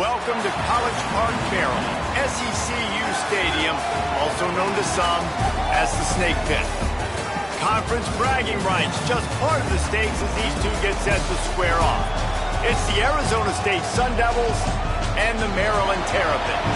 Welcome to College Park, Maryland, SECU Stadium, also known to some as the Snake Pit. Conference bragging rights, just part of the stakes as these two get set to square off. It's the Arizona State Sun Devils and the Maryland Terrapins.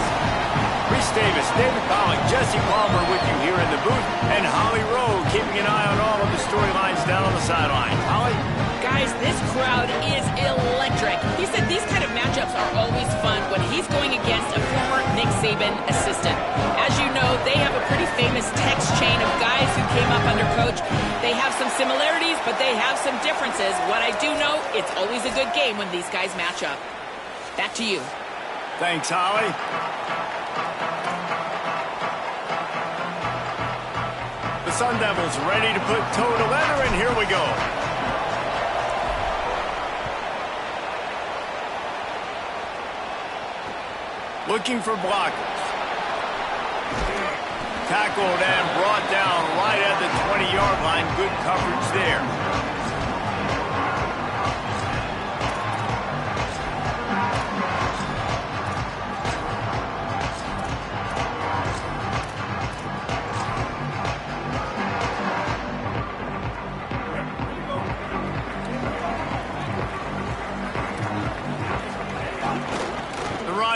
Reese Davis, David Pollack, Jesse Palmer with you here in the booth, and Holly Rowe keeping an eye on all of the storylines down on the sidelines. Holly? Guys, this crowd is electric. He said these kind of matchups are always fun when he's going against a former Nick Saban assistant. As you know, they have a pretty famous text chain of guys who came up under coach. They have some similarities, but they have some differences. What I do know, it's always a good game when these guys match up. Back to you. Thanks, Holly. The Sun Devils ready to put toe to leather, and here we go. Looking for blockers. Tackled and brought down right at the 20-yard line. Good coverage there.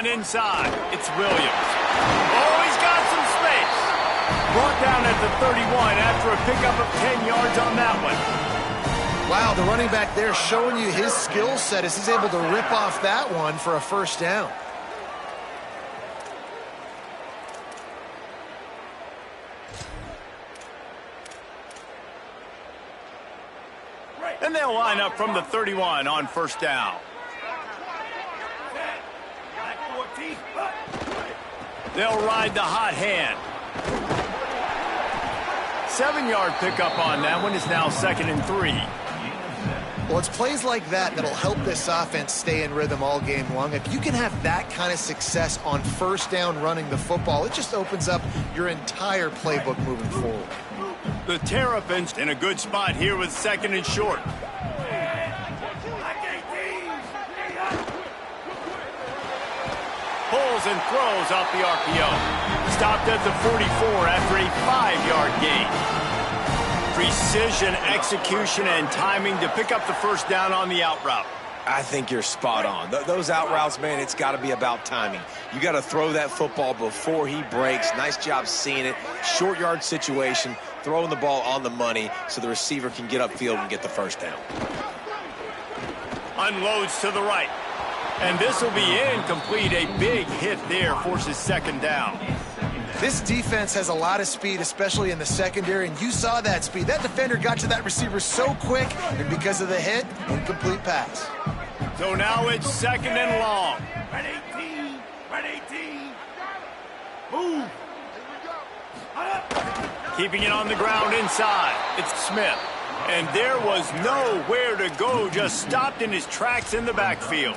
Inside, it's Williams. Oh, he's got some space. Brought down at the 31 after a pickup of 10 yards on that one. Wow, the running back there showing you his skill set as he's able to rip off that one for a first down. And they'll line up from the 31 on first down. They'll ride the hot hand. 7-yard pickup on that one is now 2nd and 3. Well, it's plays like that that'll help this offense stay in rhythm all game long. If you can have that kind of success on first down running the football, it just opens up your entire playbook moving forward. The Terrapins in a good spot here with 2nd and short. Pulls and throws off the RPO. Stopped at the 44 after a 5-yard gain. Precision, execution, and timing to pick up the first down on the out route. I think you're spot on. Those out routes, man, it's got to be about timing. You got to throw that football before he breaks. Nice job seeing it. Short yard situation, throwing the ball on the money so the receiver can get upfield and get the first down. Unloads to the right. And this will be incomplete. A big hit there forces 2nd down. This defense has a lot of speed, especially in the secondary, and you saw that speed. That defender got to that receiver so quick, and because of the hit, incomplete pass. So now it's 2nd and long. Red 18, red 18. Move. Keeping it on the ground inside. It's Smith. And there was nowhere to go, just stopped in his tracks in the backfield.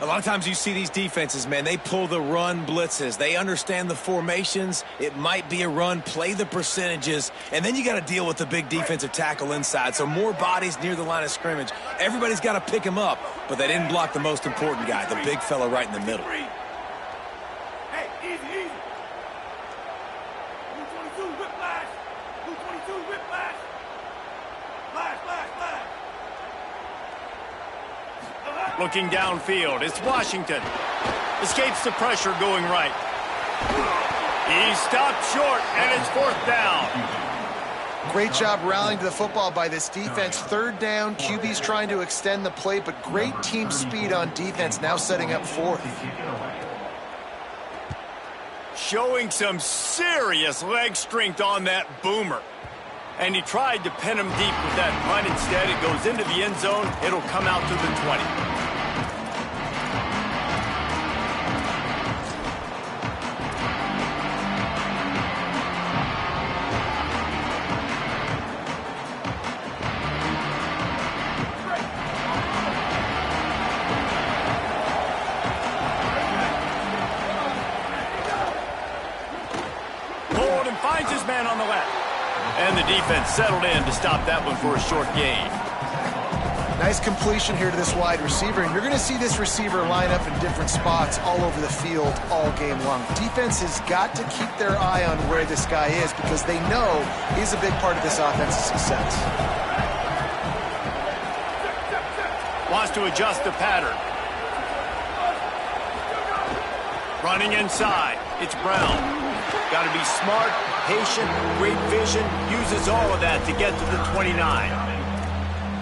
A lot of times you see these defenses, man, they pull the run blitzes. They understand the formations. It might be a run, play the percentages, and then you got to deal with the big defensive tackle inside. So more bodies near the line of scrimmage. Everybody's got to pick him up, but they didn't block the most important guy, the big fella right in the middle. Hey, easy, easy. 222, whiplash. 222, whiplash. Flash, flash, flash. Looking downfield, it's Washington. Escapes the pressure going right. He stopped short, and it's 4th down. Great job rallying to the football by this defense. 3rd down, QB's trying to extend the play, but great team speed on defense, now setting up 4th. Showing some serious leg strength on that boomer. And he tried to pin him deep with that punt. Instead, it goes into the end zone. It'll come out to the 20. Pulled and finds his man on the left. And the defense settled in to stop that one for a short gain. Nice completion here to this wide receiver, and you're going to see this receiver line up in different spots all over the field all game long. Defense has got to keep their eye on where this guy is because they know he's a big part of this offense's success. Wants to adjust the pattern. Running inside. It's Brown. Got to be smart, patient, great vision. Uses all of that to get to the 29.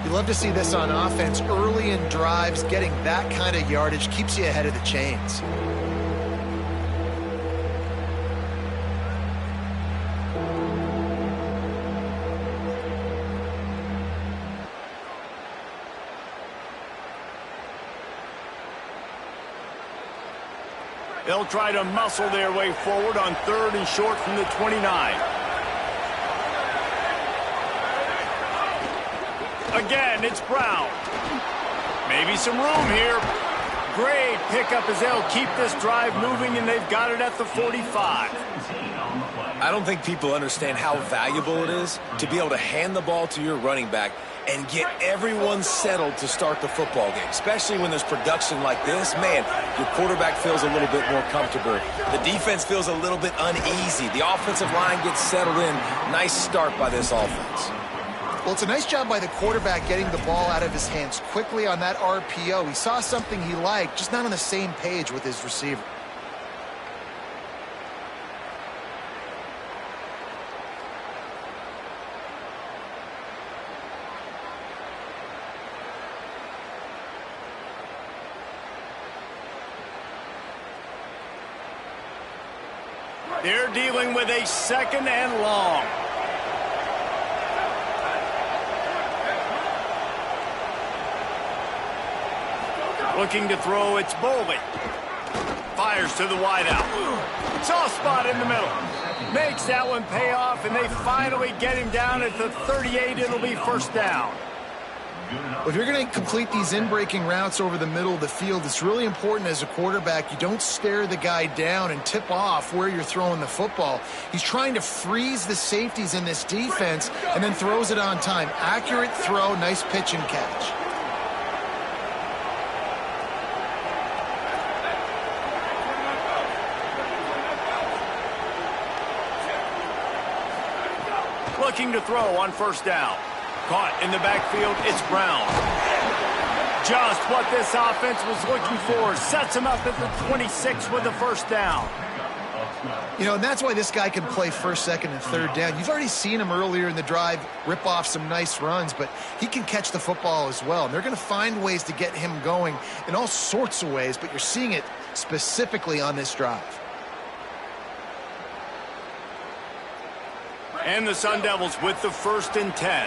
You love to see this on offense. Early in drives, getting that kind of yardage keeps you ahead of the chains. They'll try to muscle their way forward on 3rd and short from the 29. Again, it's Brown. Maybe some room here. Great pickup as they'll keep this drive moving, and they've got it at the 45. I don't think people understand how valuable it is to be able to hand the ball to your running back and get everyone settled to start the football game, especially when there's production like this. Man, your quarterback feels a little bit more comfortable. The defense feels a little bit uneasy. The offensive line gets settled in. Nice start by this offense. Well, it's a nice job by the quarterback getting the ball out of his hands quickly on that RPO. He saw something he liked, just not on the same page with his receiver. They're dealing with a 2nd and long. Looking to throw, it's Boldy. Fires to the wideout. Soft spot in the middle. Makes that one pay off, and they finally get him down at the 38. It'll be 1st down. If you're going to complete these in-breaking routes over the middle of the field, it's really important as a quarterback you don't stare the guy down and tip off where you're throwing the football. He's trying to freeze the safeties in this defense and then throws it on time. Accurate throw, nice pitch and catch. Looking to throw on 1st down. Caught in the backfield, it's Brown. Just what this offense was looking for. Sets him up at the 26 with the 1st down. You know, and that's why this guy can play 1st, 2nd, and 3rd down. You've already seen him earlier in the drive rip off some nice runs, but he can catch the football as well. And they're going to find ways to get him going in all sorts of ways, but you're seeing it specifically on this drive. And the Sun Devils with the 1st and 10.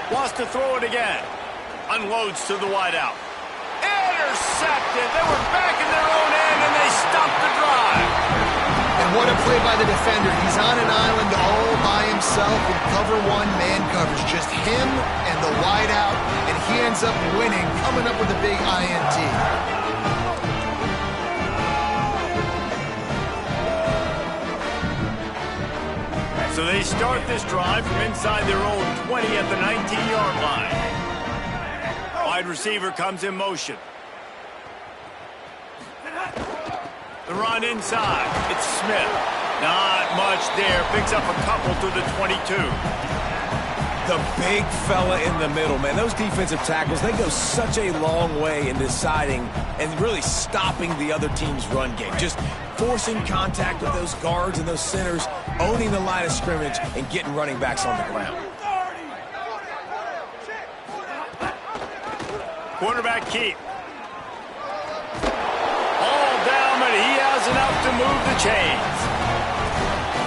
Wants to throw it again. Unloads to the wideout. Intercepted. They were back in their own end, and they stopped the drive. And what a play by the defender. He's on an island all by himself in cover 1 man coverage. Just him and the wideout, and he ends up winning, coming up with a big INT. So they start this drive from inside their own 20 at the 19-yard line. Wide receiver comes in motion. The run inside. It's Smith. Not much there. Picks up a couple to the 22. The big fella in the middle, man. Those defensive tackles, they go such a long way in deciding and really stopping the other team's run game. Just forcing contact with those guards and those centers, owning the line of scrimmage, and getting running backs on the ground. Quarterback keep. All down, but he has enough to move the chains.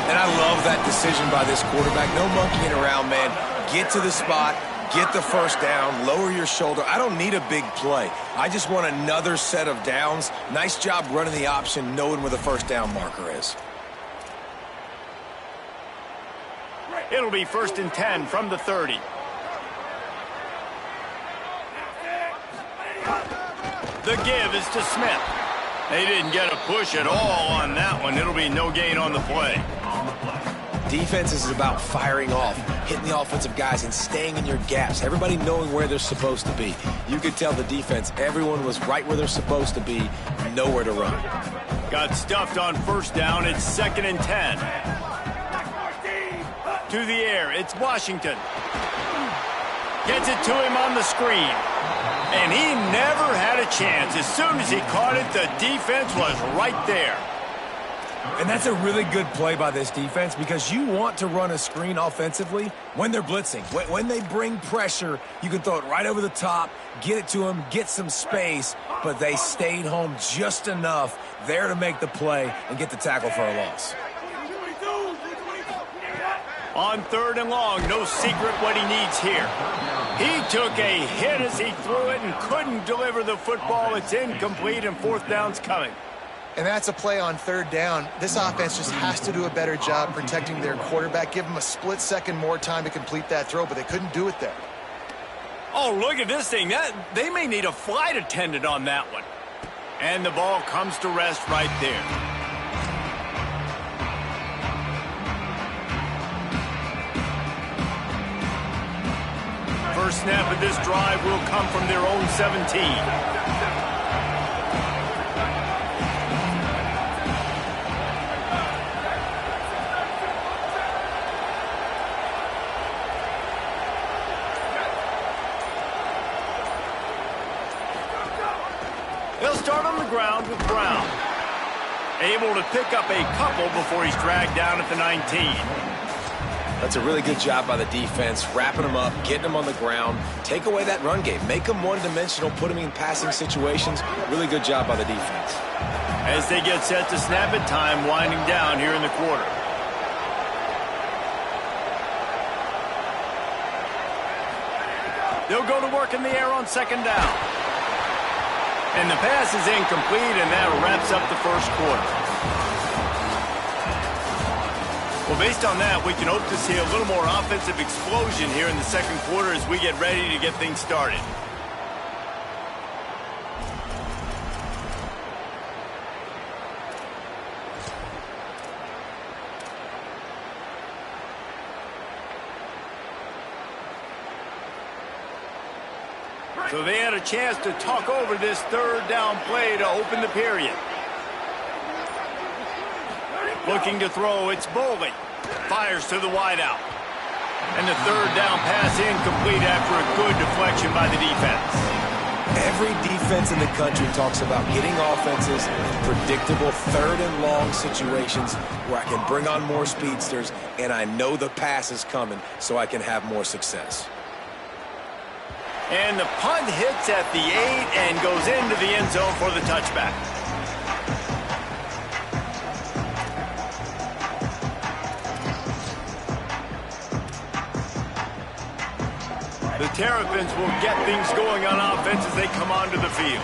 And I love that decision by this quarterback. No monkeying around, man. Get to the spot, get the 1st down, lower your shoulder. I don't need a big play. I just want another set of downs. Nice job running the option, knowing where the 1st down marker is. It'll be 1st and 10 from the 30. The give is to Smith. They didn't get a push at all on that one. It'll be no gain on the play. Defense is about firing off, hitting the offensive guys and staying in your gaps. Everybody knowing where they're supposed to be. You could tell the defense, everyone was right where they're supposed to be, nowhere to run. Got stuffed on first down. It's 2nd and 10. To the air. It's Washington. Gets it to him on the screen. And he never had a chance. As soon as he caught it, the defense was right there. And that's a really good play by this defense because you want to run a screen offensively when they're blitzing. When they bring pressure, you can throw it right over the top, get it to them, get some space, but they stayed home just enough there to make the play and get the tackle for a loss. On 3rd and long, no secret what he needs here. He took a hit as he threw it and couldn't deliver the football. It's incomplete and 4th down's coming. And that's a play on 3rd down. This offense just has to do a better job protecting their quarterback. Give him a split second more time to complete that throw, but they couldn't do it there. Oh, look at this thing. They may need a flight attendant on that one. And the ball comes to rest right there. First snap of this drive will come from their own 17. They'll start on the ground with Brown. Able to pick up a couple before he's dragged down at the 19. That's a really good job by the defense, wrapping them up, getting them on the ground, take away that run game, make them one-dimensional, put them in passing situations. Really good job by the defense. As they get set to snap it, time winding down here in the quarter. They'll go to work in the air on 2nd down. And the pass is incomplete, and that wraps up the first quarter. Well, based on that, we can hope to see a little more offensive explosion here in the 2nd quarter as we get ready to get things started. So they had a chance to talk over this 3rd down play to open the period. Looking to throw, it's Boley. Fires to the wideout. And the 3rd down pass incomplete after a good deflection by the defense. Every defense in the country talks about getting offenses in predictable 3rd and long situations where I can bring on more speedsters and I know the pass is coming so I can have more success. And the punt hits at the 8 and goes into the end zone for the touchback. The Terrapins will get things going on offense as they come onto the field.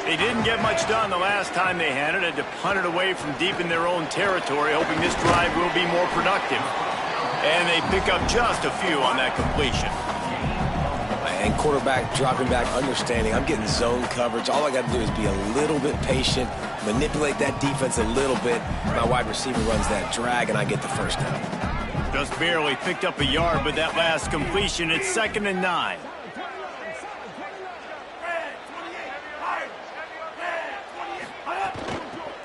They didn't get much done the last time they had to punt it away from deep in their own territory, hoping this drive will be more productive. And they pick up just a few on that completion. And quarterback dropping back, understanding I'm getting zone coverage. All I got to do is be a little bit patient, manipulate that defense a little bit. My wide receiver runs that drag, and I get the first down. Just barely picked up a yard with that last completion. It's 2nd and 9.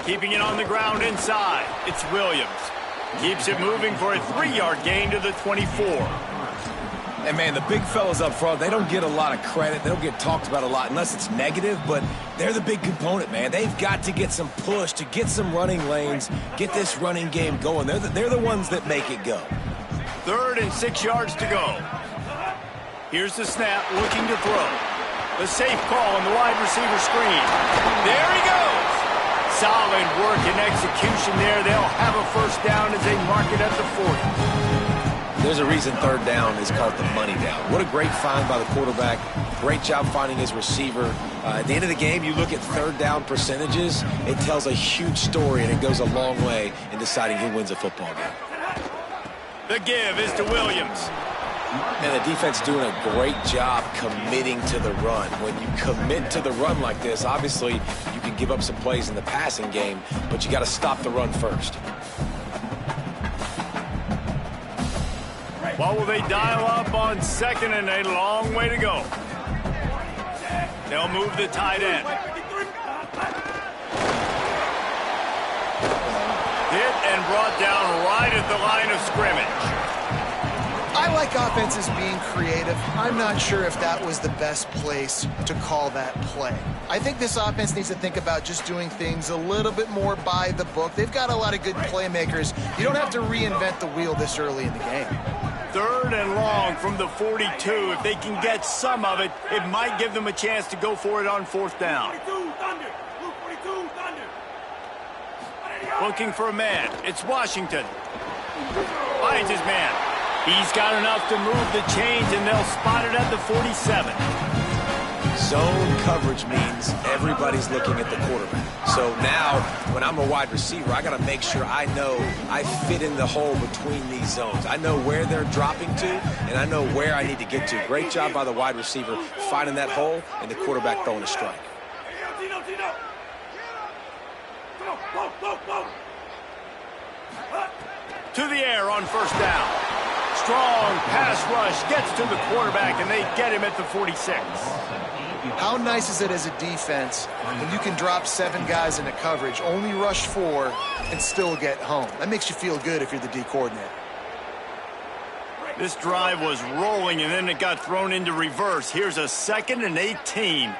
Keeping it on the ground inside. It's Williams. Keeps it moving for a 3-yard gain to the 24. And, man, the big fellas up front, they don't get a lot of credit. They don't get talked about a lot unless it's negative, but they're the big component, man. They've got to get some push, to get some running lanes, get this running game going. They're the ones that make it go. 3rd and 6 yards to go. Here's the snap, looking to throw. The safe call on the wide receiver screen. There he goes. Solid work and execution there. They'll have a first down as they mark it at the 40. There's a reason 3rd down is called the money down. What a great find by the quarterback. Great job finding his receiver. At the end of the game, you look at 3rd down percentages. It tells a huge story, and it goes a long way in deciding who wins a football game. The give is to Williams. And the defense doing a great job committing to the run. When you commit to the run like this, obviously you can give up some plays in the passing game, but you got to stop the run first. What will they dial up on second and a long way to go? They'll move the tight end. Hit and brought down right at the line of scrimmage. I like offenses being creative. I'm not sure if that was the best place to call that play. I think this offense needs to think about just doing things a little bit more by the book. They've got a lot of good playmakers. You don't have to reinvent the wheel this early in the game. 3rd and long from the 42. If they can get some of it, it might give them a chance to go for it on 4th down. Looking for a man. It's Washington. Finds his man. He's got enough to move the chains, and they'll spot it at the 47. Zone coverage means everybody's looking at the quarterback. So now, when I'm a wide receiver, I got to make sure I know I fit in the hole between these zones. I know where they're dropping to, and I know where I need to get to. Great job by the wide receiver finding that hole, and the quarterback throwing a strike. To the air on 1st down. Strong pass rush gets to the quarterback, and they get him at the 46. How nice is it as a defense when you can drop 7 guys into coverage, only rush 4, and still get home? That makes you feel good if you're the D coordinator. This drive was rolling, and then it got thrown into reverse. Here's a 2nd and 18.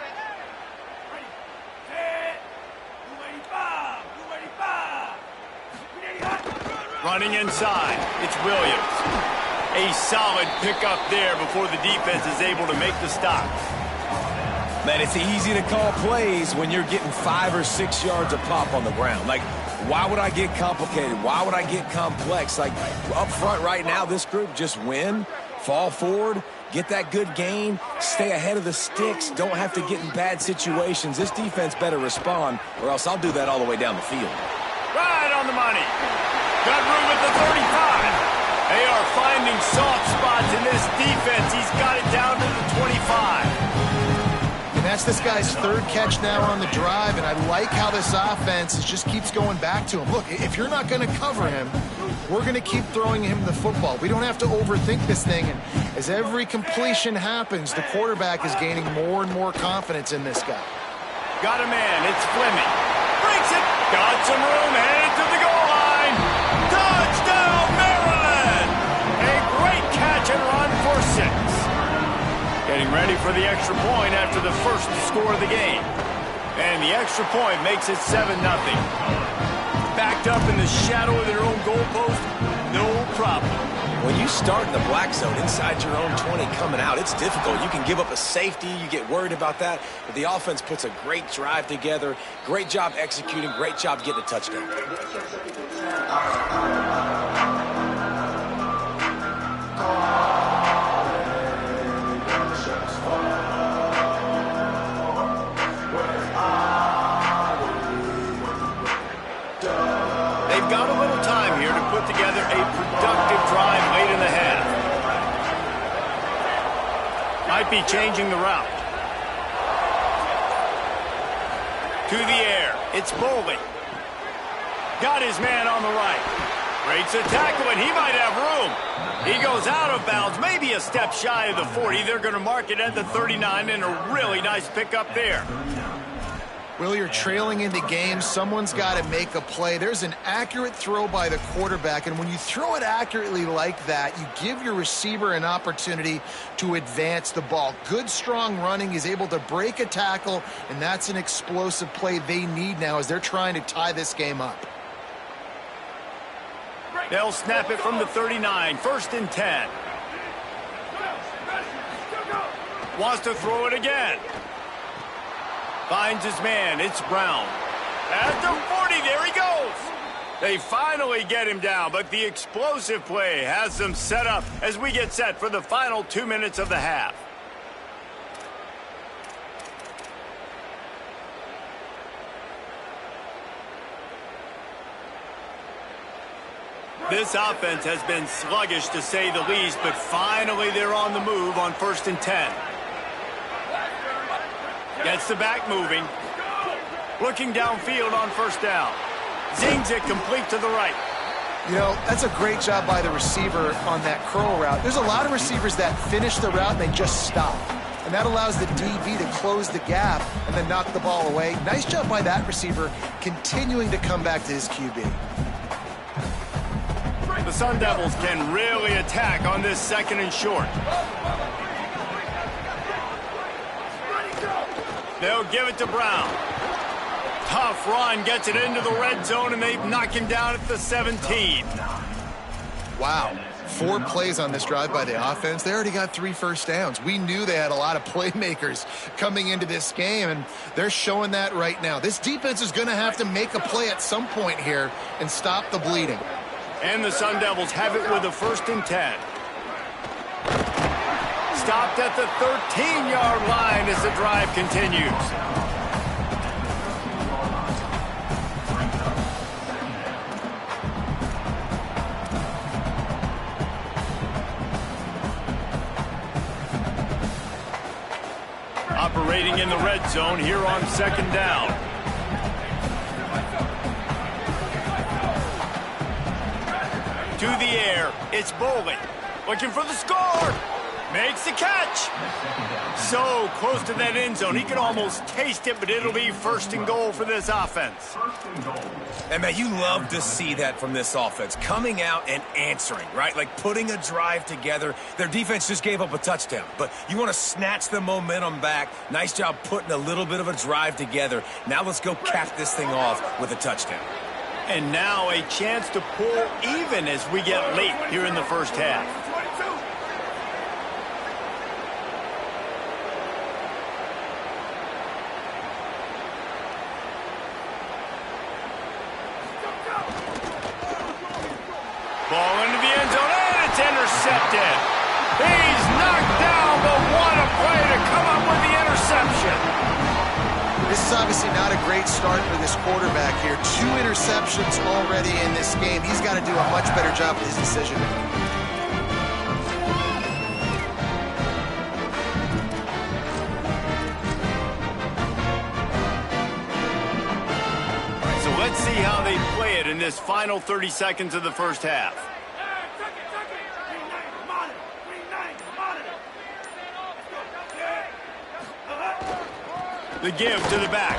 Running inside, it's Williams. A solid pickup there before the defense is able to make the stop. Man, it's easy to call plays when you're getting 5 or 6 yards a pop on the ground. Like, why would I get complicated? Why would I get complex? Like, up front right now, this group just win, fall forward, get that good gain, stay ahead of the sticks, don't have to get in bad situations. This defense better respond, or else I'll do that all the way down the field. Right on the money. Got room at the 35. They are finding soft spots in this defense. He's got it down to the 25. And that's this guy's 3rd catch now on the drive, and I like how this offense just keeps going back to him. Look, if you're not going to cover him, we're going to keep throwing him the football. We don't have to overthink this thing. And as every completion happens, the quarterback is gaining more and more confidence in this guy. Got a man. It's Fleming. Breaks it. Got some room. Headed to the goal line. Touchdown, Maryland! A great catch and run for 6. Getting ready for the extra point after the first score of the game. And the extra point makes it 7-0. Backed up in the shadow of their own goalpost, no problem. When you start in the black zone inside your own 20 coming out, it's difficult. You can give up a safety. You get worried about that. But the offense puts a great drive together. Great job executing. Great job getting a touchdown. They've got a little time here to put together a productive drive late in the half. Might be changing the route. To the air, it's Bowling. Got his man on the right. Breaks a tackle, and he might have room. He goes out of bounds, maybe a step shy of the 40. They're going to mark it at the 39, and a really nice pickup there. Well, you're trailing in the game. Someone's got to make a play. There's an accurate throw by the quarterback, and when you throw it accurately like that, you give your receiver an opportunity to advance the ball. Good, strong running. He's able to break a tackle, and that's an explosive play they need now as they're trying to tie this game up. They'll snap it from the 39, 1st and 10. Wants to throw it again. Finds his man. It's Brown. At the 40, there he goes. They finally get him down, but the explosive play has them set up as we get set for the final 2 minutes of the half. This offense has been sluggish, to say the least, but finally they're on the move on 1st and 10. Gets the back moving. Looking downfield on 1st down. Zings it complete to the right. You know, that's a great job by the receiver on that curl route. There's a lot of receivers that finish the route and they just stop. And that allows the DB to close the gap and then knock the ball away. Nice job by that receiver, continuing to come back to his QB. The Sun Devils can really attack on this 2nd and short. They'll give it to Brown. Tough run, gets it into the red zone, and they knock him down at the 17. Wow. 4 plays on this drive by the offense. They already got 3 first downs. We knew they had a lot of playmakers coming into this game, and they're showing that right now. This defense is going to have to make a play at some point here and stop the bleeding. And the Sun Devils have it with a 1st and 10. Stopped at the 13-yard line as the drive continues. Operating in the red zone here on 2nd down. To the air, it's Boley. Looking for the score. Makes the catch. So close to that end zone. He can almost taste it, but it'll be 1st and goal for this offense. And, man, you love to see that from this offense. Coming out and answering, right? Like putting a drive together. Their defense just gave up a touchdown. But you want to snatch the momentum back. Nice job putting a little bit of a drive together. Now let's go cap this thing off with a touchdown. And now a chance to pull even as we get late here in the 1st half. Ball into the end zone, and it's intercepted. He's knocked down, but what a play to come up with the interception. This is obviously not a great start for this quarterback here. 2 interceptions already in this game. He's got to do a much better job with his decision making. So let's see how they play it in this final 30 seconds of the 1st half. The give to the back.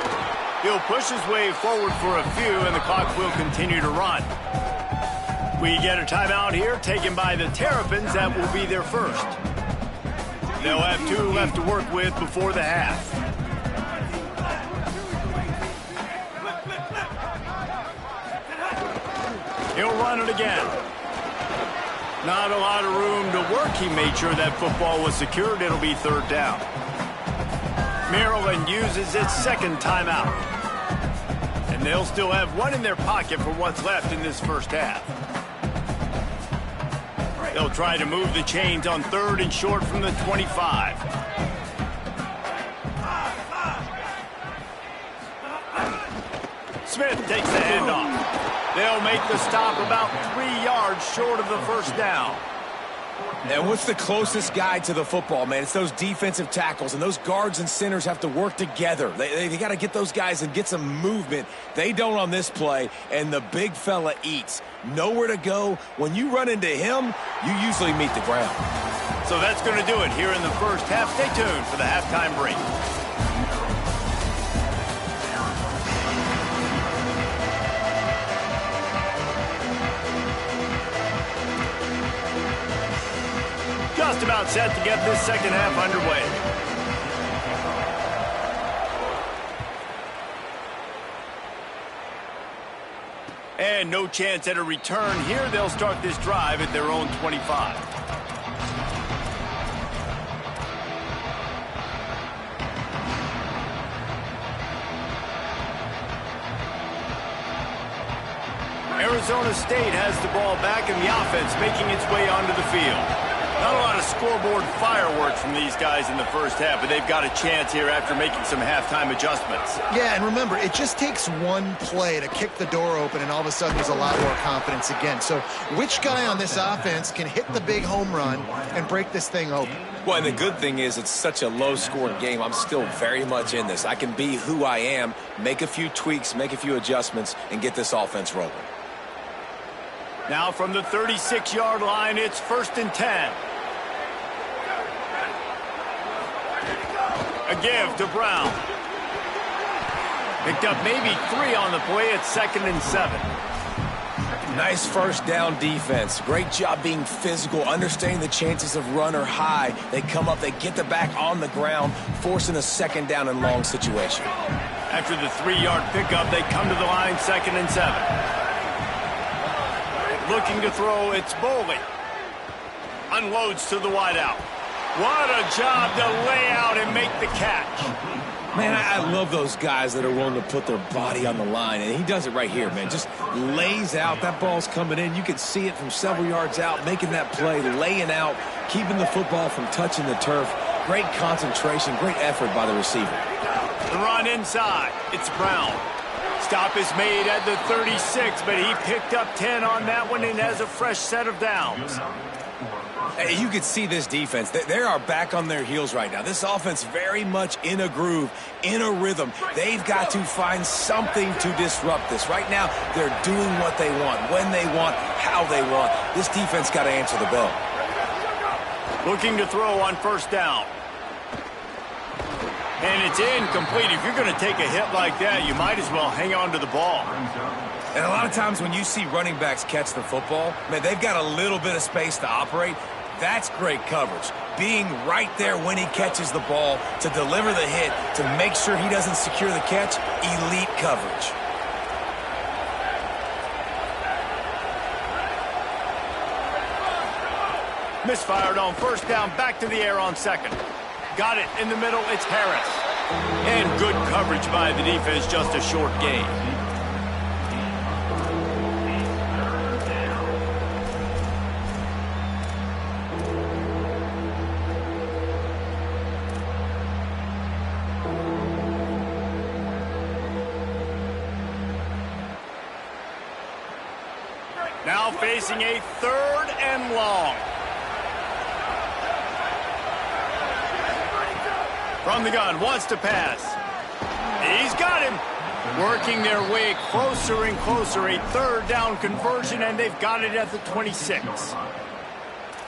He'll push his way forward for a few, and the clock will continue to run. We get a timeout here taken by the Terrapins. That will be their 1st. They'll have 2 left to work with before the half. He'll run it again. Not a lot of room to work. He made sure that football was secured. It'll be 3rd down. Maryland uses its 2nd timeout. And they'll still have 1 in their pocket for what's left in this 1st half. They'll try to move the chains on 3rd and short from the 25. Smith takes the handoff. They'll make the stop about 3 yards short of the 1st down. And what's the closest guy to the football, man? It's those defensive tackles, and those guards and centers have to work together. They got to get those guys and get some movement. They don't on this play, and the big fella eats. Nowhere to go. When you run into him, you usually meet the ground. So that's going to do it here in the 1st half. Stay tuned for the halftime break. Just about set to get this 2nd half underway. And no chance at a return here. They'll start this drive at their own 25. Arizona State has the ball back and the offense making its way onto the field. Not a lot of scoreboard fireworks from these guys in the 1st half, but they've got a chance here after making some halftime adjustments. Yeah, and remember, it just takes 1 play to kick the door open, and all of a sudden there's a lot more confidence again. So which guy on this offense can hit the big home run and break this thing open? Well, and the good thing is it's such a low-scoring game. I'm still very much in this. I can be who I am, make a few tweaks, make a few adjustments, and get this offense rolling. Now from the 36-yard line, it's 1st and 10. A give to Brown. Picked up maybe 3 on the play at 2nd and 7. Nice first down defense. Great job being physical, understanding the chances of run are high. They come up, they get the back on the ground, forcing a 2nd down and long situation. After the 3-yard pickup, they come to the line, 2nd and 7. Looking to throw, it's Boley. Unloads to the wideout. What a job to lay out and make the catch. Man, I love those guys that are willing to put their body on the line, and he does it right here, man. Just lays out. That ball's coming in. You can see it from several yards out, making that play, laying out, keeping the football from touching the turf. Great concentration, great effort by the receiver. The run inside. It's Brown. Stop is made at the 36, but he picked up 10 on that one and has a fresh set of downs. Hey, you can see this defense. They are back on their heels right now. This offense very much in a groove, in a rhythm. They've got to find something to disrupt this. Right now, they're doing what they want, when they want, how they want. This defense got to answer the bell. Looking to throw on 1st down. And it's incomplete. If you're going to take a hit like that, you might as well hang on to the ball. And a lot of times when you see running backs catch the football, man, they've got a little bit of space to operate. That's great coverage. Being right there when he catches the ball to deliver the hit, to make sure he doesn't secure the catch, elite coverage. Misfired on 1st down, back to the air on 2nd. Got it in the middle, it's Harris. And good coverage by the defense, just a short gain. Now facing a 3rd and long. From the gun, wants to pass. He's got him. Working their way closer and closer. A 3rd down conversion, and they've got it at the 26.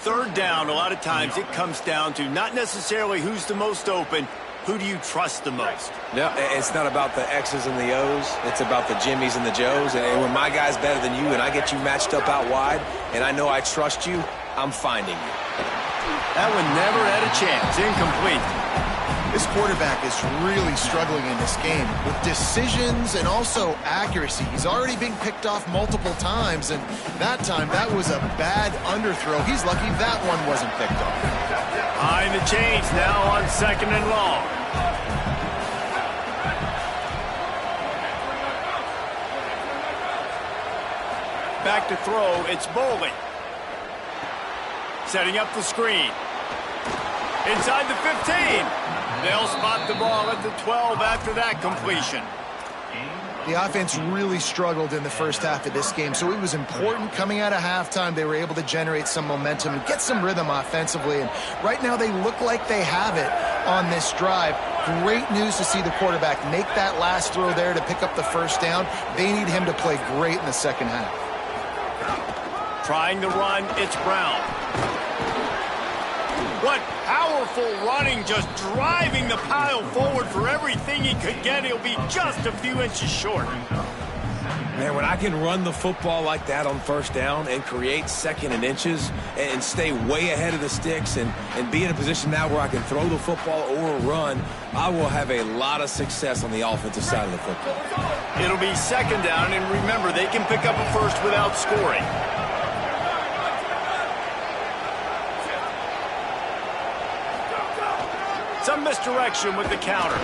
3rd down, a lot of times it comes down to not necessarily who's the most open, who do you trust the most? No, it's not about the X's and the O's. It's about the Jimmys and the Joes. And when my guy's better than you and I get you matched up out wide and I know I trust you, I'm finding you. That one never had a chance. Incomplete. This quarterback is really struggling in this game with decisions and also accuracy. He's already been picked off multiple times, and that time that was a bad underthrow. He's lucky that one wasn't picked off. Behind the chains now on 2nd and long. Back to throw, it's Boley. Setting up the screen. Inside the 15. They'll spot the ball at the 12 after that completion. The offense really struggled in the first half of this game, so it was important coming out of halftime. They were able to generate some momentum and get some rhythm offensively, and right now they look like they have it on this drive. Great news to see the quarterback make that last throw there to pick up the 1st down. They need him to play great in the second half. Trying the run, it's Brown. What powerful running, just driving the pile forward for everything he could get. He'll be just a few inches short. Man, when I can run the football like that on 1st down and create 2nd and inches and stay way ahead of the sticks and be in a position now where I can throw the football or run, I will have a lot of success on the offensive side of the football. It'll be 2nd down, and remember, they can pick up a 1st without scoring. Some misdirection with the counter.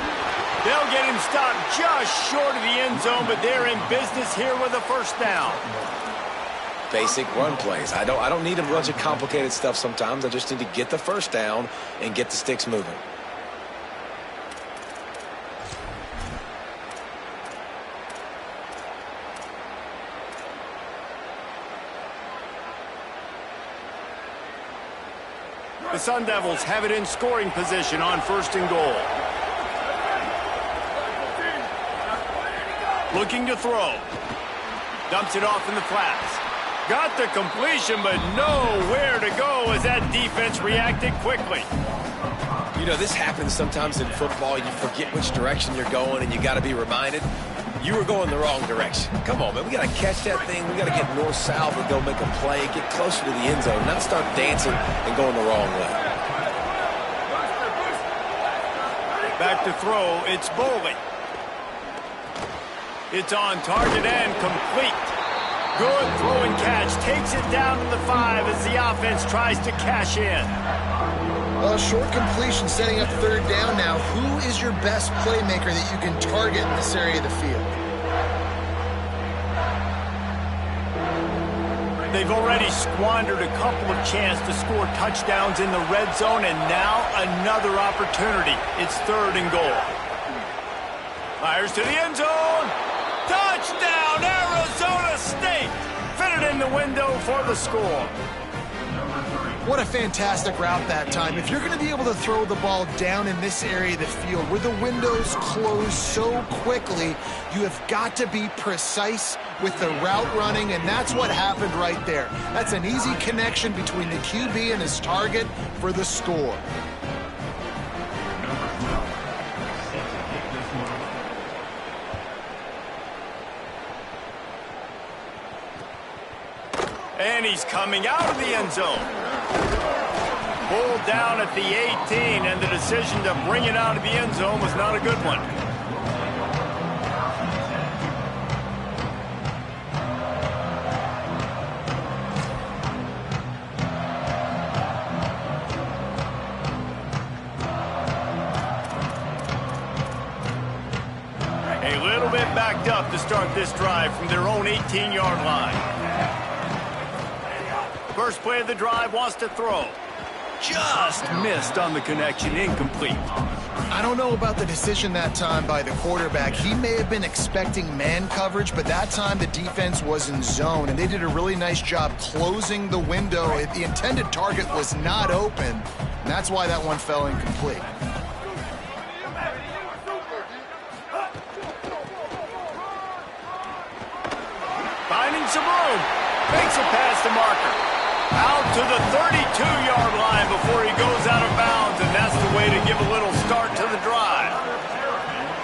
They'll get him stopped just short of the end zone, but they're in business here with a 1st down. Basic run plays. I don't need a bunch of complicated stuff sometimes. I just need to get the 1st down and get the sticks moving. The Sun Devils have it in scoring position on 1st and goal. Looking to throw. Dumps it off in the flats. Got the completion, but nowhere to go as that defense reacted quickly. You know, this happens sometimes in football. You forget which direction you're going, and you got to be reminded you were going the wrong direction. Come on, man. We got to catch that thing. We got to get north-south and go make a play, get closer to the end zone, not start dancing and going the wrong way. Back to throw, it's Bowling. It's on target and complete. Good throw and catch. Takes it down to the 5 as the offense tries to cash in. Well, short completion setting up third down now. Who is your best playmaker that you can target in this area of the field? They've already squandered a couple of chances to score touchdowns in the red zone, and now another opportunity. It's 3rd and goal. Fires to the end zone. Touchdown, Arizona State! Fitted in the window for the score. What a fantastic route that time. If you're going to be able to throw the ball down in this area of the field where the windows close so quickly, you have got to be precise with the route running, and that's what happened right there. That's an easy connection between the QB and his target for the score. And he's coming out of the end zone. Pulled down at the 18, and the decision to bring it out of the end zone was not a good one. A little bit backed up to start this drive from their own 18-yard line. First play of the drive, wants to throw. Just missed on the connection, incomplete. I don't know about the decision that time by the quarterback. He may have been expecting man coverage, but that time the defense was in zone, and they did a really nice job closing the window. The intended target was not open, and that's why that one fell incomplete. Finding some room. Makes it past the marker. Out to the 32-yard line before he goes out of bounds, and that's the way to give a little start to the drive.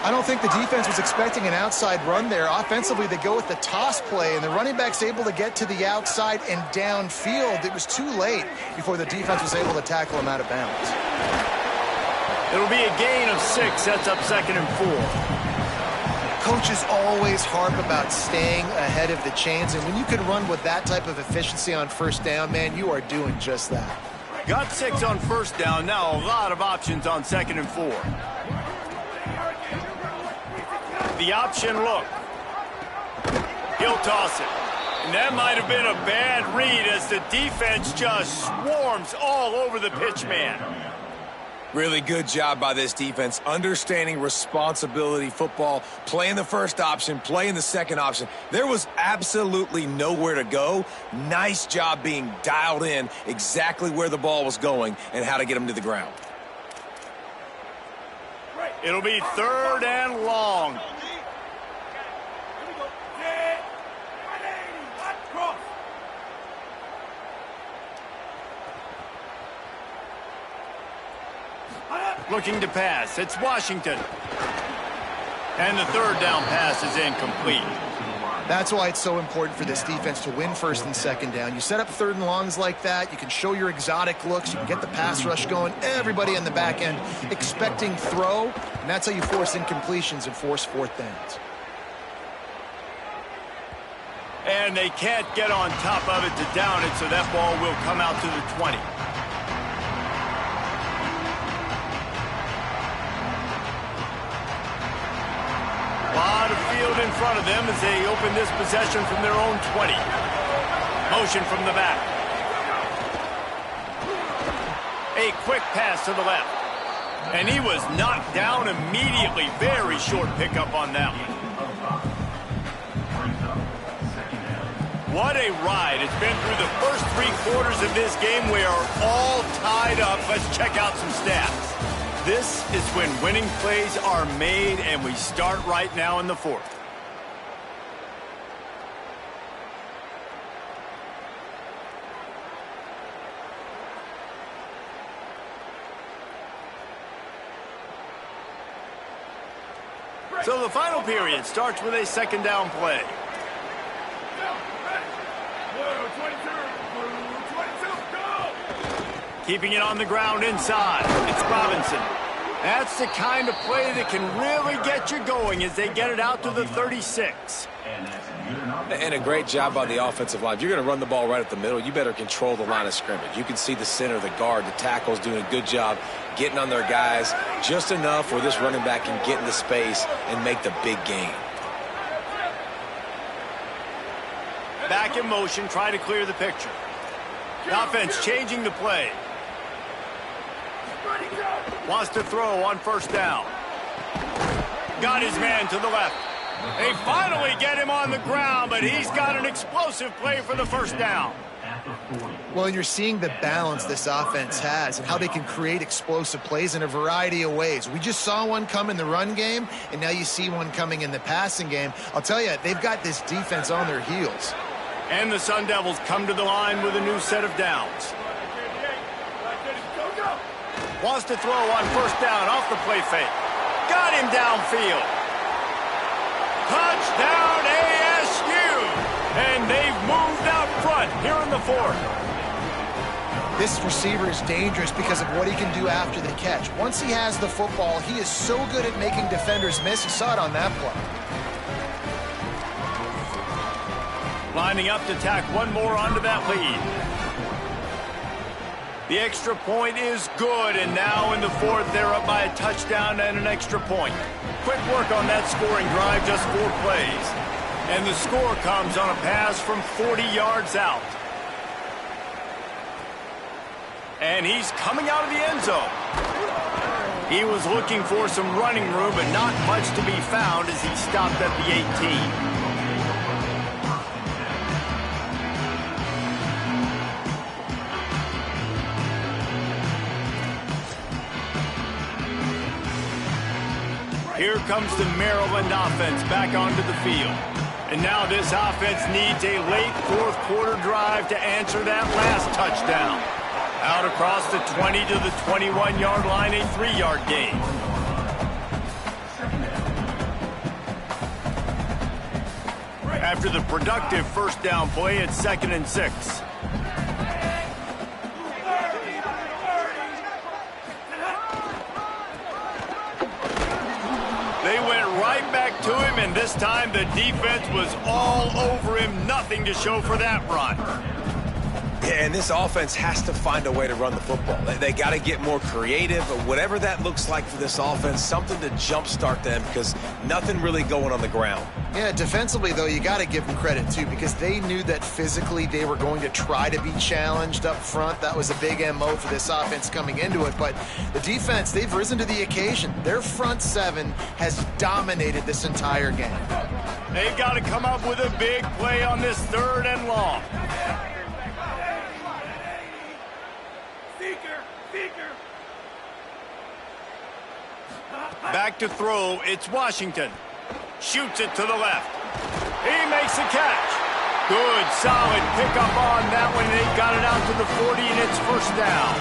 I don't think the defense was expecting an outside run there. Offensively, they go with the toss play, and the running back's able to get to the outside and downfield. It was too late before the defense was able to tackle him out of bounds. It'll be a gain of 6, sets up 2nd and 4. Coaches always harp about staying ahead of the chains, and when you can run with that type of efficiency on first down, man, you are doing just that. Got 6 on first down, now a lot of options on 2nd and 4. The option look. He'll toss it. And that might have been a bad read as the defense just swarms all over the pitch man. Really good job by this defense, understanding responsibility football, playing the first option, playing the second option. There was absolutely nowhere to go. Nice job being dialed in exactly where the ball was going and how to get them to the ground. It'll be 3rd and long. Looking to pass. It's Washington. And the 3rd down pass is incomplete. That's why it's so important for this defense to win 1st and 2nd down. You set up 3rd and longs like that. You can show your exotic looks. You can get the pass rush going. Everybody on the back end expecting throw. And that's how you force incompletions and force 4th downs. And they can't get on top of it to down it, so that ball will come out to the 20. A lot of field in front of them as they open this possession from their own 20. Motion from the back. A quick pass to the left. And he was knocked down immediately. Very short pickup on that one. What a ride. It's been through the first 3 quarters of this game. We are all tied up. Let's check out some stats. This is when winning plays are made, and we start right now in the 4th. So the final period starts with a second down play. Keeping it on the ground inside. It's Robinson. That's the kind of play that can really get you going as they get it out to the 36. And a great job by the offensive line. If you're going to run the ball right at the middle, you better control the line of scrimmage. You can see the center, the guard, the tackles doing a good job getting on their guys just enough where this running back can get into space and make the big gain. Back in motion, try to clear the picture. The offense changing the play. Wants to throw on first down. Got his man to the left. They finally get him on the ground, but he's got an explosive play for the first down. Well, you're seeing the balance this offense has and how they can create explosive plays in a variety of ways. We just saw one come in the run game, and now you see one coming in the passing game. I'll tell you, they've got this defense on their heels. And the Sun Devils come to the line with a new set of downs. Wants to throw on first down off the play fake. Got him downfield. Touchdown ASU! And they've moved out front here in the fourth. This receiver is dangerous because of what he can do after the catch. Once he has the football, he is so good at making defenders miss. You saw it on that play. Lining up to tack one more onto that lead. The extra point is good, and now in the fourth, they're up by a touchdown and an extra point. Quick work on that scoring drive, just 4 plays. And the score comes on a pass from 40 yards out. And he's coming out of the end zone. He was looking for some running room, but not much to be found as he stopped at the 18. Here comes the Maryland offense back onto the field. And now this offense needs a late fourth quarter drive to answer that last touchdown. Out across the 20 to the 21-yard line, a 3-yard gain. After the productive first down play, it's 2nd and 6. They went right back to him, and this time the defense was all over him. Nothing to show for that run. Yeah, and this offense has to find a way to run the football. They got to get more creative, but whatever that looks like for this offense, something to jumpstart them because nothing really going on the ground. Yeah, defensively, though, you got to give them credit, too, because they knew that physically they were going to try to be challenged up front. That was a big MO for this offense coming into it. But the defense, they've risen to the occasion. Their front seven has dominated this entire game. They've got to come up with a big play on this 3rd and long. Back to throw, it's Washington. Shoots it to the left. He makes a catch. Good, solid pickup on that one. They got it out to the 40, and it's first down.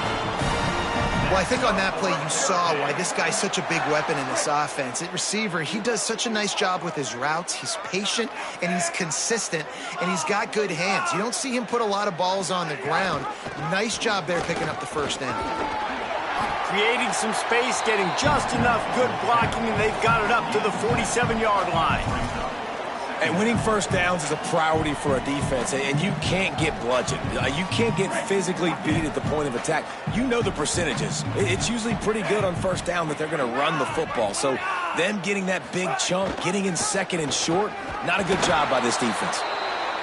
Well, I think on that play you saw why this guy's such a big weapon in this offense. At receiver, he does such a nice job with his routes. He's patient, and he's consistent, and he's got good hands. You don't see him put a lot of balls on the ground. Nice job there picking up the first down. Creating some space, getting just enough good blocking, and they've got it up to the 47-yard line. And winning first downs is a priority for a defense, and you can't get bludgeoned. You can't get physically beat at the point of attack. You know the percentages. It's usually pretty good on first down that they're going to run the football. So them getting that big chunk, getting in 2nd and short, not a good job by this defense.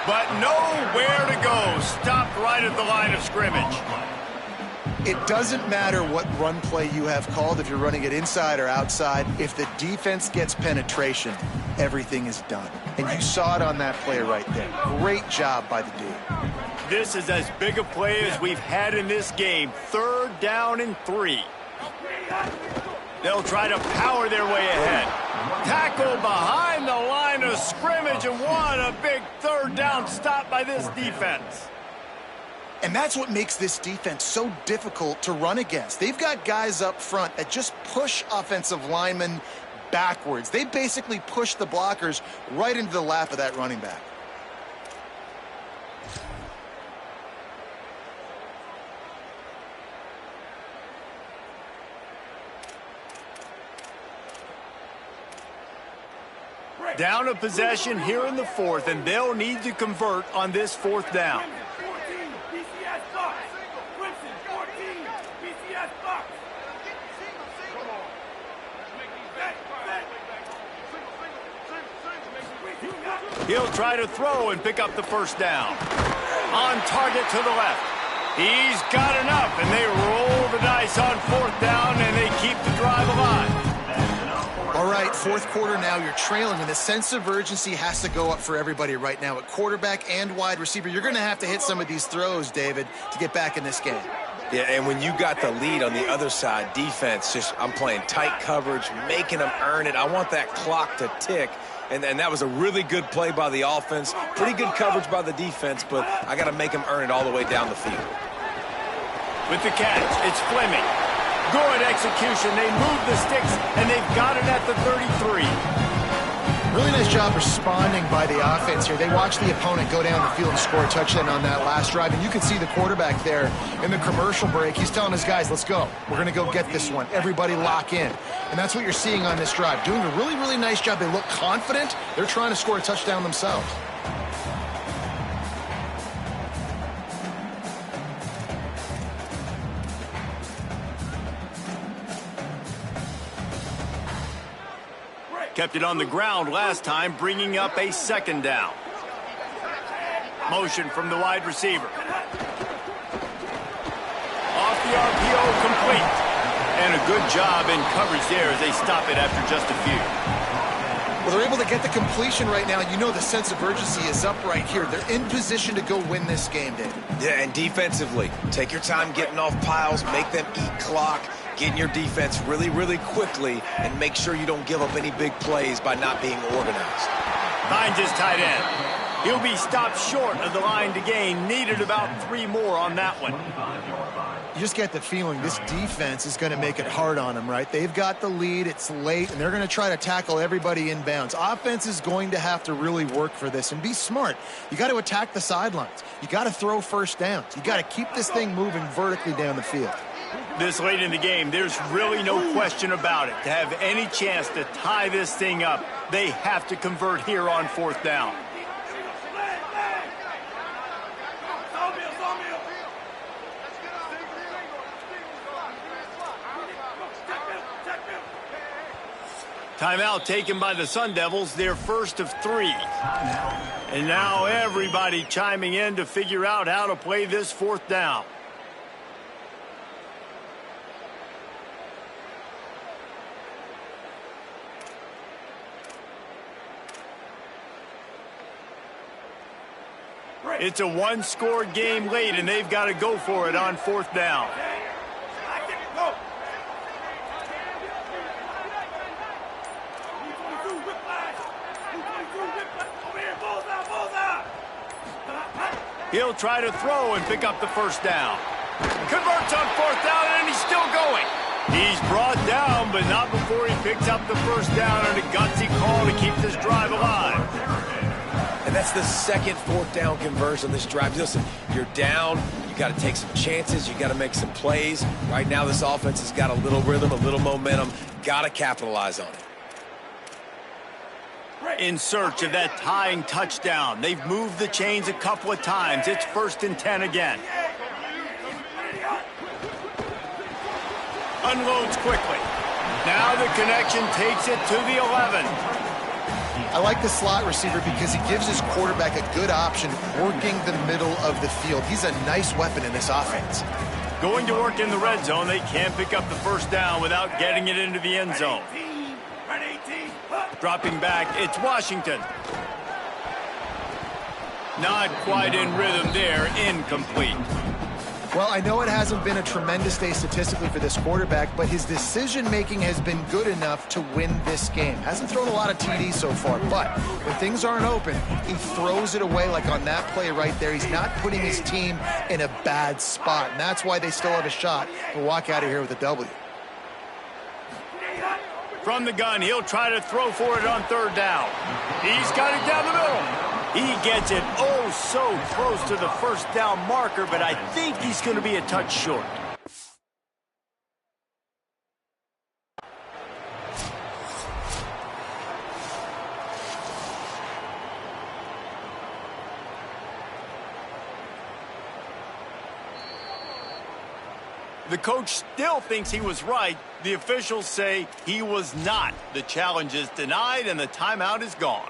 But nowhere to go. Stopped right at the line of scrimmage. It doesn't matter what run play you have called, if you're running it inside or outside. If the defense gets penetration, everything is done. And you saw it on that play right there. Great job by the D. This is as big a play as we've had in this game. 3rd down and 3. They'll try to power their way ahead. Tackle behind the line of scrimmage, and what a big 3rd down stop by this defense. And that's what makes this defense so difficult to run against. They've got guys up front that just push offensive linemen backwards. They basically push the blockers right into the lap of that running back. Down a possession here in the fourth, and they'll need to convert on this fourth down. 14, BCS box. Clemson, 14, BCS box. He'll try to throw and pick up the first down. On target to the left. He's got enough, and they roll the dice on fourth down, and they keep the drive alive. All right, fourth quarter now, you're trailing, and the sense of urgency has to go up for everybody right now at quarterback and wide receiver. You're going to have to hit some of these throws, David, to get back in this game. Yeah, and when you got the lead on the other side, defense, I'm playing tight coverage, making them earn it. I want that clock to tick, and that was a really good play by the offense. Pretty good coverage by the defense, but I got to make them earn it all the way down the field. With the catch, it's Fleming. Good execution. They move the sticks, and they've got it at the 33. Really nice job responding by the offense here. They watched the opponent go down the field and score a touchdown on that last drive, and you can see the quarterback there in the commercial break. He's telling his guys, let's go. We're going to go get this one. Everybody lock in. And that's what you're seeing on this drive. Doing a really, really nice job. They look confident. They're trying to score a touchdown themselves. Kept it on the ground last time, bringing up a second down. Motion from the wide receiver. Off the RPO, complete. And a good job in coverage there as they stop it after just a few. Well, they're able to get the completion right now. You know the sense of urgency is up right here. They're in position to go win this game, David. Yeah, and defensively, take your time getting off piles, make them eat clock, get in your defense really, really quickly, and make sure you don't give up any big plays by not being organized. Finds his tight end. He'll be stopped short of the line to gain. Needed about 3 more on that one. You just get the feeling this defense is going to make it hard on them, right? They've got the lead, it's late, and they're going to try to tackle everybody inbounds. Offense is going to have to really work for this and be smart. You got to attack the sidelines. You got to throw first downs. You got to keep this thing moving vertically down the field. This late in the game, there's really no question about it. To have any chance to tie this thing up, they have to convert here on fourth down. Timeout taken by the Sun Devils, their first of 3. And now everybody chiming in to figure out how to play this fourth down. It's a one-score game late, and they've got to go for it on fourth down. He'll try to throw and pick up the first down. Converts on fourth down, and he's still going. He's brought down, but not before he picks up the first down on a gutsy call to keep this drive alive. And that's the second fourth down conversion on this drive. Listen, you're down. You got to take some chances. You got to make some plays. Right now, this offense has got a little rhythm, a little momentum. Got to capitalize on it. In search of that tying touchdown. They've moved the chains a couple of times. It's 1st and 10 again. Unloads quickly. Now the connection takes it to the 11. I like the slot receiver because he gives his quarterback a good option working the middle of the field. He's a nice weapon in this offense. Going to work in the red zone. They can't pick up the first down without getting it into the end zone. Dropping back, it's Washington. Not quite in rhythm there, incomplete. Well, I know it hasn't been a tremendous day statistically for this quarterback, but his decision-making has been good enough to win this game. Hasn't thrown a lot of TDs so far, but when things aren't open, he throws it away like on that play right there. He's not putting his team in a bad spot, and that's why they still have a shot to walk out of here with a W. From the gun, he'll try to throw for it on third down. He's got it down the middle. He gets it oh so close to the first down marker, but I think he's going to be a touch short. The coach still thinks he was right. The officials say he was not. The challenge is denied and the timeout is gone.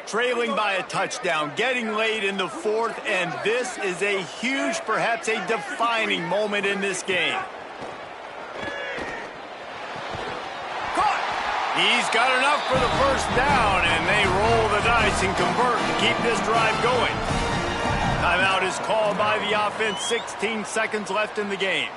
Trailing by a touchdown, getting late in the fourth, and this is a huge, perhaps a defining moment in this game. He's got enough for the first down, and they roll the dice and convert to keep this drive going. Timeout is called by the offense, 16 seconds left in the game.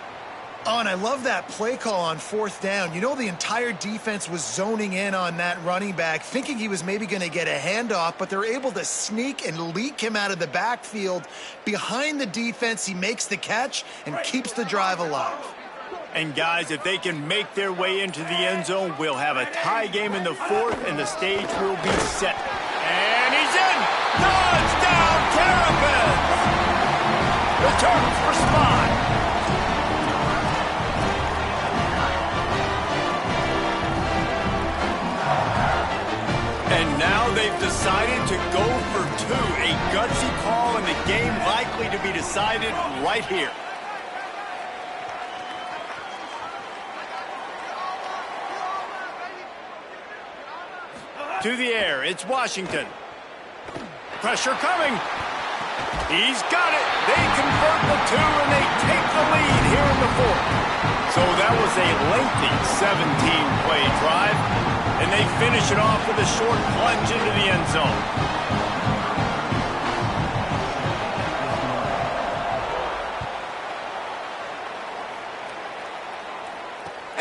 Oh, and I love that play call on fourth down. You know, the entire defense was zoning in on that running back, thinking he was maybe going to get a handoff, but they're able to sneak and leak him out of the backfield. Behind the defense, he makes the catch and keeps the drive alive. And guys, if they can make their way into the end zone, we'll have a tie game in the fourth, and the stage will be set. And he's in! Touchdown, Terrapins! The Terps respond. And now they've decided to go for two. A gutsy call, and the game likely to be decided right here. To the air, it's Washington. Pressure coming. He's got it. They convert the two, and they take the lead here in the fourth. So that was a lengthy 17-play drive, and they finish it off with a short plunge into the end zone.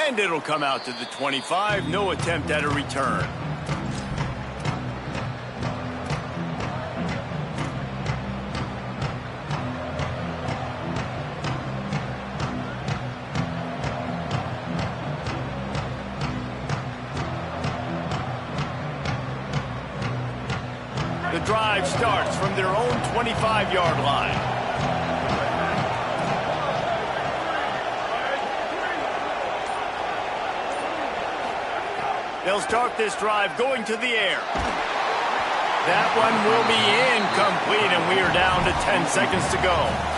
And it'll come out to the 25. No attempt at a return. The drive starts from their own 25-yard line. They'll start this drive going to the air. That one will be incomplete, and we are down to 10 seconds to go.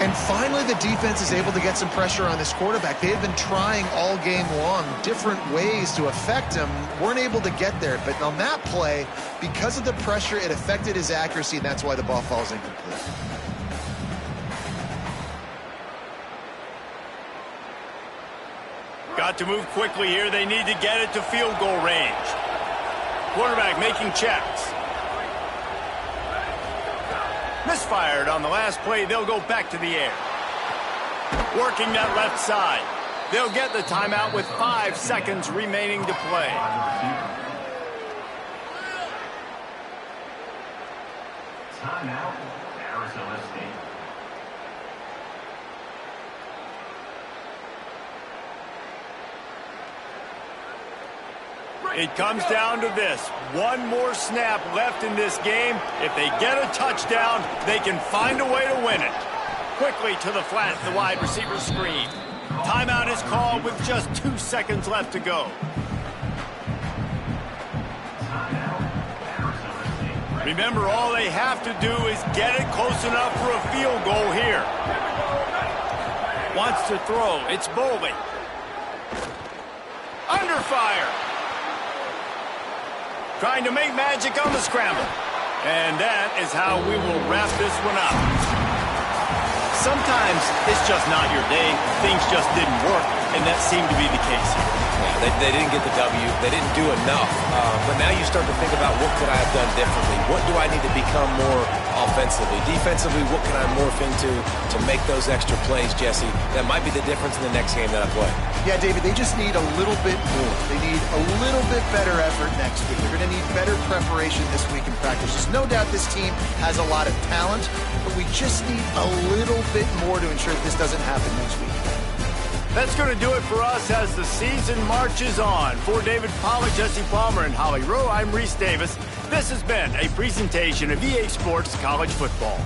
And finally, the defense is able to get some pressure on this quarterback. They have been trying all game long different ways to affect him. Weren't able to get there. But on that play, because of the pressure, it affected his accuracy, and that's why the ball falls incomplete. Got to move quickly here. They need to get it to field goal range. Quarterback making checks. Misfired on the last play. They'll go back to the air. Working that left side. They'll get the timeout with 5 seconds remaining to play. Timeout, Arizona State. It comes down to this. One more snap left in this game. If they get a touchdown, they can find a way to win it. Quickly to the flat, the wide receiver screen. Timeout is called with just 2 seconds left to go. Remember, all they have to do is get it close enough for a field goal here. Wants to throw. It's Boley. Under fire. Trying to make magic on the scramble. And that is how we will wrap this one up. Sometimes it's just not your day. Things just didn't work, and that seemed to be the case here. now. They didn't get the W. They didn't do enough. But now you start to think about what could I have done differently? What do I need to become more offensively? Defensively, what can I morph into to make those extra plays, Jesse? That might be the difference in the next game that I play. Yeah, David, they just need a little bit more. They need a little bit better effort next week. They're going to need better preparation this week in practice. There's no doubt this team has a lot of talent, but we just need a little bit more to ensure that this doesn't happen next week. That's going to do it for us as the season marches on. For David Pollack, Jesse Palmer, and Holly Rowe, I'm Reese Davis. This has been a presentation of EA Sports College Football.